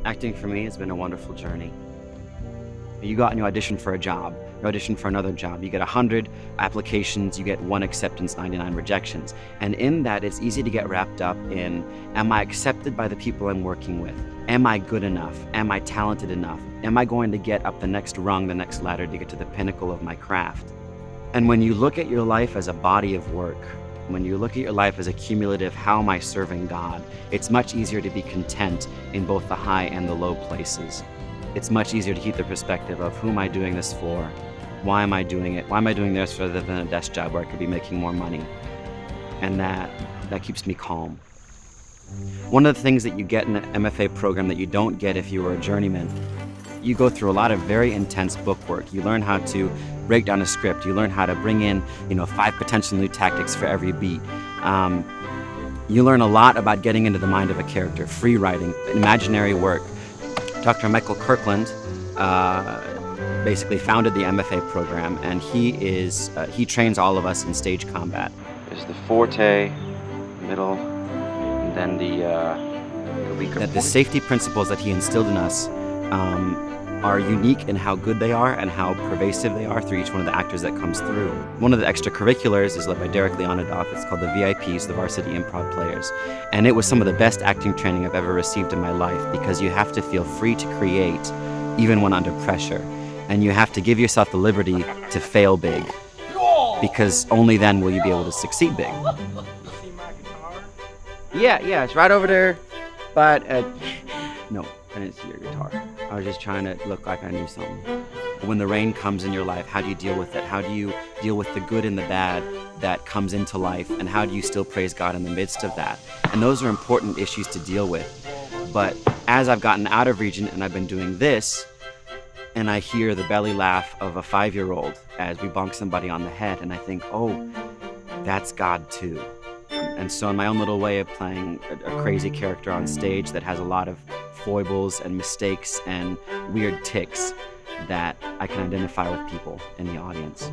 Acting for me has been a wonderful journey. You go out and you audition for a job, you audition for another job, you get 100 applications, you get 1 acceptance, 99 rejections. And in that, it's easy to get wrapped up in, am I accepted by the people I'm working with? Am I good enough? Am I talented enough? Am I going to get up the next rung, the next ladder to get to the pinnacle of my craft? And when you look at your life as a body of work, when you look at your life as a cumulative, how am I serving God? It's much easier to be content in both the high and the low places. It's much easier to keep the perspective of who am I doing this for? Why am I doing it? Why am I doing this rather than a desk job where I could be making more money? And that keeps me calm. One of the things that you get in an MFA program that you don't get if you were a journeyman, you go through a lot of very intense book work. You learn how to break down a script. You learn how to bring in, 5 potential new tactics for every beat. You learn a lot about getting into the mind of a character, free writing, imaginary work. Dr. Michael Kirkland basically founded the MFA program, and he trains all of us in stage combat. There's the forte, middle, and then the weaker point. The safety principles that he instilled in us are unique in how good they are and how pervasive they are through each one of the actors that comes through. One of the extracurriculars is led by Derek Leonidoff. It's called the VIPs, the Varsity Improv Players. And it was some of the best acting training I've ever received in my life, because you have to feel free to create even when under pressure. And you have to give yourself the liberty to fail big, because only then will you be able to succeed big. You see my guitar? Yeah, it's right over there. But, no, I didn't see your guitar. I was just trying to look like I knew something. When the rain comes in your life, how do you deal with it? How do you deal with the good and the bad that comes into life? And how do you still praise God in the midst of that? And those are important issues to deal with. But as I've gotten out of Regent and I've been doing this, and I hear the belly laugh of a 5-year-old as we bonk somebody on the head, and I think, oh, that's God too. And so in my own little way of playing a crazy character on stage that has a lot of foibles and mistakes and weird tics, that I can identify with people in the audience.